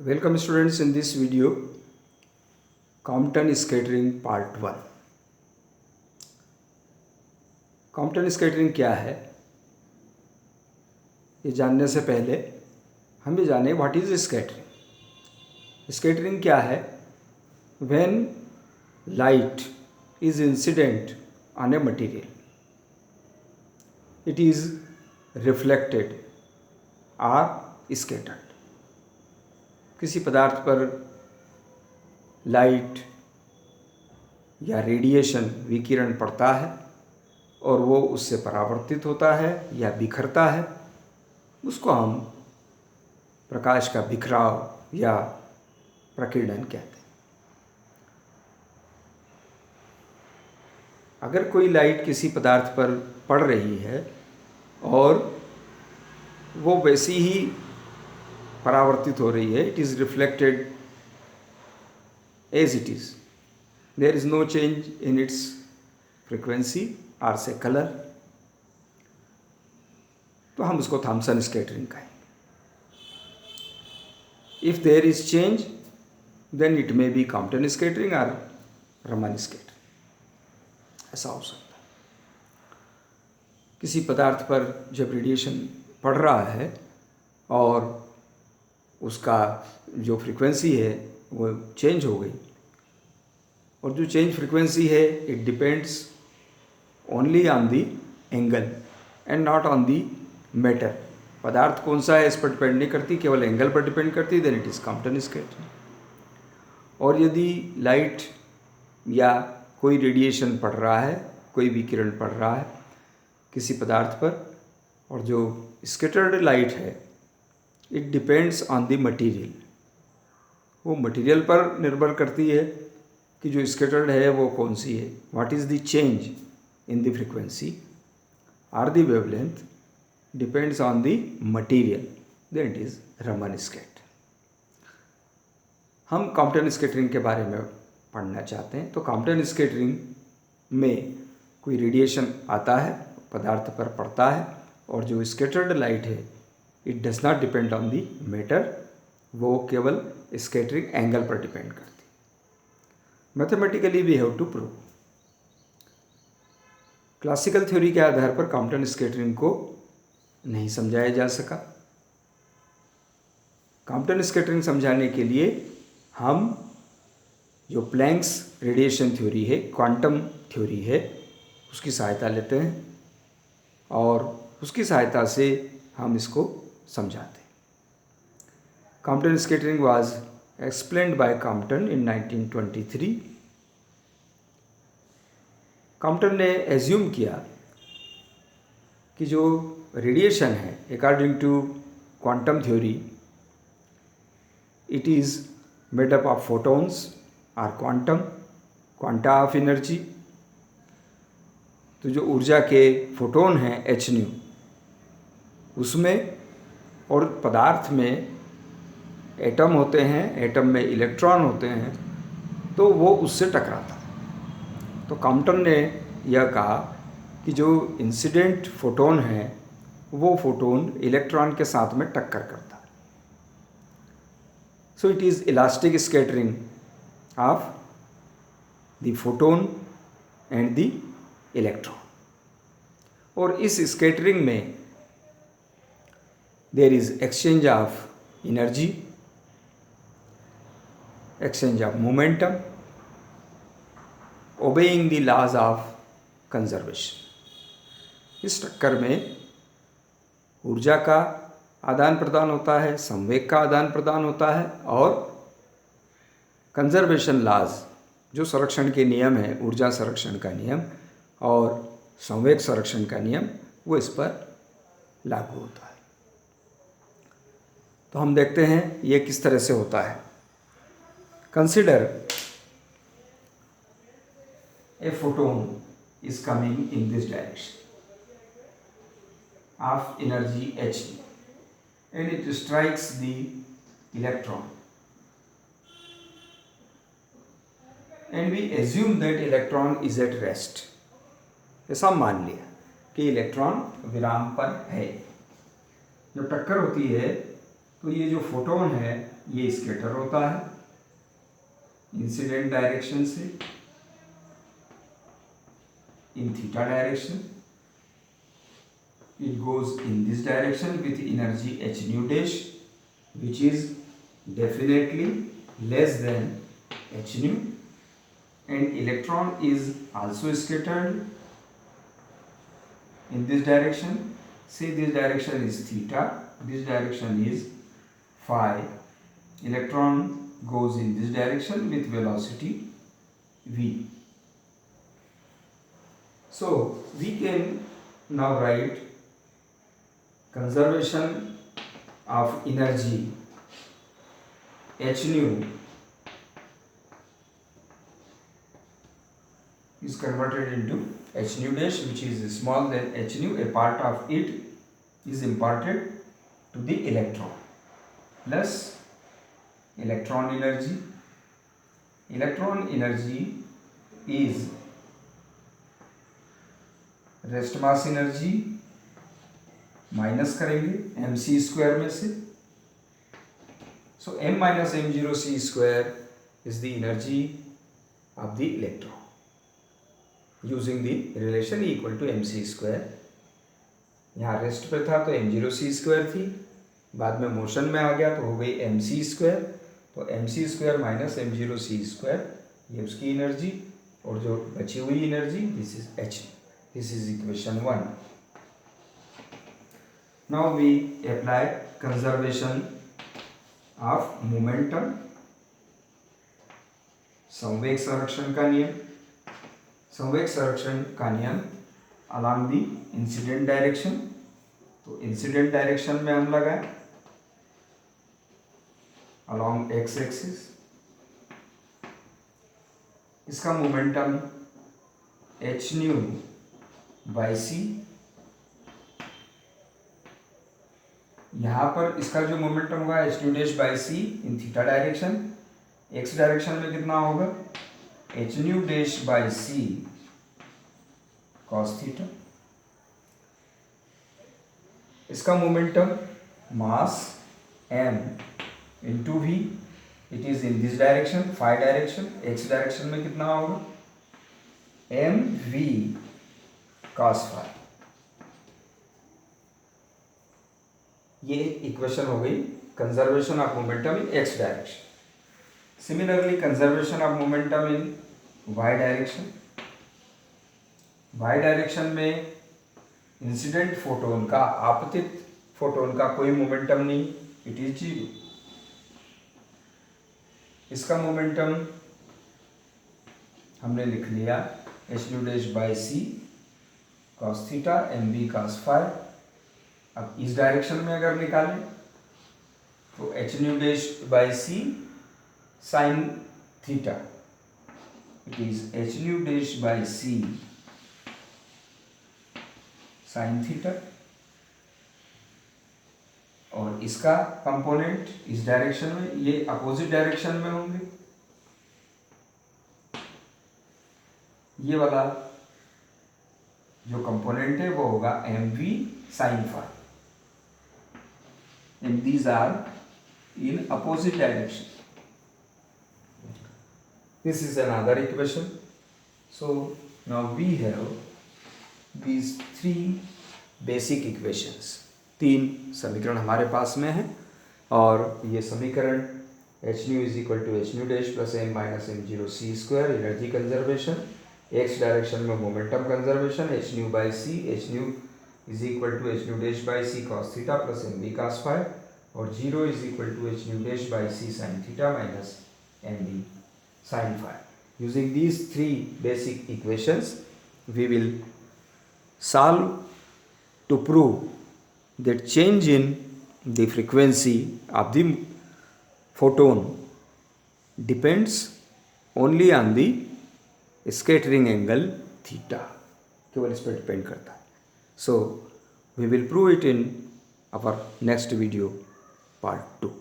Welcome students in this video Compton scattering part 1। Compton scattering क्या है ये जानने से पहले हम ये जाने व्हाट इज स्कैटरिंग। स्कैटरिंग क्या है? When light is incident on a material it is reflected और स्कैटर्ड। किसी पदार्थ पर लाइट या रेडिएशन विकिरण पड़ता है और वो उससे परावर्तित होता है या बिखरता है, उसको हम प्रकाश का बिखराव या प्रकीर्णन कहते हैं। अगर कोई लाइट किसी पदार्थ पर पड़ रही है और वो वैसी ही परावर्तित हो रही है, it is reflected as it is, there is no change in its frequency or से कलर, तो हम उसको थॉमसन स्कैटरिंग कहेंगे। If there is change then it may be Compton scattering और रमन स्कैटरिंग, ऐसा हो सकता है। किसी पदार्थ पर जब रेडिएशन पड़ रहा है और उसका जो फ्रीक्वेंसी है वो चेंज हो गई, और जो चेंज फ्रीक्वेंसी है it depends only on the angle and not on the matter. पदार्थ कौन सा है इस पर डिपेंड नहीं करती, केवल एंगल पर डिपेंड करती, then it is Compton scattering. और यदि लाइट या कोई रेडिएशन पड़ रहा है, कोई विकिरण पड़ रहा है किसी पदार्थ पर, और जो स्कैटर्ड लाइट है it depends on the material, वो मटीरियल पर निर्भर करती है कि जो स्कैटर्ड है वो कौन सी है, what is the change in the frequency or the wavelength depends on the material, then it is Raman scattering. हम कॉम्पटन स्कैटरिंग के बारे में पढ़ना चाहते हैं। तो कॉम्पटन स्कैटरिंग में कोई रेडिएशन आता है, पदार्थ पर पड़ता है, और जो स्कैटर्ड लाइट है it does not depend on the matter, वो केवल स्कैटरिंग एंगल पर डिपेंड करती है। Mathematically we have to prove. Classical theory के आधार पर कॉम्पटन स्कैटरिंग को नहीं समझाया जा सका। कॉम्पटन स्कैटरिंग समझाने के लिए हम जो प्लैंक्स रेडिएशन थ्योरी है, क्वांटम थ्योरी है, उसकी सहायता लेते हैं और उसकी सहायता से हम इसको समझाते हैं। Compton scattering was explained by Compton in 1923। Compton ने एज्यूम किया कि जो रेडिएशन है according to quantum theory it is made up of photons और क्वांटा ऑफ एनर्जी। तो जो ऊर्जा के फोटोन हैं एच न्यू, उसमें और पदार्थ में एटम होते हैं, एटम में इलेक्ट्रॉन होते हैं, तो वो उससे टकराता है। तो कॉम्पटन ने यह कहा कि जो इंसिडेंट फोटोन है वो फोटोन इलेक्ट्रॉन के साथ में टक्कर करता है। So it is elastic scattering of the photon and the electron. और इस स्कैटरिंग में there is exchange of energy, exchange of momentum, obeying the laws of conservation। इस टक्कर में ऊर्जा का आदान प्रदान होता है, संवेग का आदान प्रदान होता है, और कंजर्वेशन लॉज जो संरक्षण के नियम हैं, ऊर्जा संरक्षण का नियम और संवेग संरक्षण का नियम, वो इस पर लागू होता है। तो हम देखते हैं ये किस तरह से होता है। Consider a photon is coming in this direction of energy h and it strikes the electron and we assume that electron is at rest. ऐसा मान लिया कि इलेक्ट्रॉन विराम पर है। जब टक्कर होती है तो ये जो फोटोन है ये स्कैटर होता है इंसिडेंट डायरेक्शन से in theta direction. It goes in this direction with energy h nu dash, which is definitely less than h nu, and electron is also scattered in this direction. Say this direction is theta, this direction is phi. Electron goes in this direction with velocity v. So we can now write conservation of energy h nu is converted into h nu dash, which is smaller than h nu. A part of it is imparted to the electron plus electron energy. Electron energy is rest mass energy minus करेंगे m सी square में से. So m minus M zero C square is the energy of the electron using the relation equal to m C square. यहाँ rest पे था तो M zero सी square थी, बाद में मोशन में आ गया तो हो गई एम सी स्क्वायर. तो एम सी स्क्वायर माइनस एम जीरो सी स्क्वायर ये उसकी एनर्जी, और जो बची हुई energy this is H. This is equation 1. Now we apply conservation of momentum. संवेग संरक्षण का नियम. संवेग संरक्षण का नियम along the incident direction. तो इंसिडेंट डायरेक्शन में हम लगाए along x axis. इसका momentum h nu by C. यहां पर इसका जो मोमेंटम होगा H nu dash by C in theta direction. X direction में कितना होगा H nu dash by C cos theta. इसका momentum mass m into V. It is in this direction phi direction. X direction में कितना होगा M V cos phi. ये equation हो गई conservation of momentum in x direction. Similarly conservation of momentum in y direction. Y direction में incident photon का आपतित photon का कोई मोमेंटम नहीं, इट इज जीरो. इसका मोमेंटम हमने लिख लिया h nu dash by c cos theta m v cos phi. अब इस डायरेक्शन में अगर निकालें तो h nu dash by C sine theta. It is h nu dash by C sine theta. और इसका कंपोनेंट इस डायरेक्शन में, ये अपोजिट डायरेक्शन में होंगे. ये वाला जो कंपोनेंट है वो होगा M V sine phi. And these are in opposite direction. This is another equation. So now we have these three basic equations. तीन समीकरण हमारे पास में है, और ये समीकरण H nu is equal to H nu dash plus M minus M zero C square energy conservation. X direction में momentum conservation H nu by C. H nu is equal to H nu dash by C cos theta plus M B cos phi. और zero is equal to H nu dash by C sine theta minus M B sine phi. Using these three basic equations we will solve to prove that change in the frequency of the photon depends only on the scattering angle theta. केवल इस पर depend करता है. So we will prove it in our next video part 2.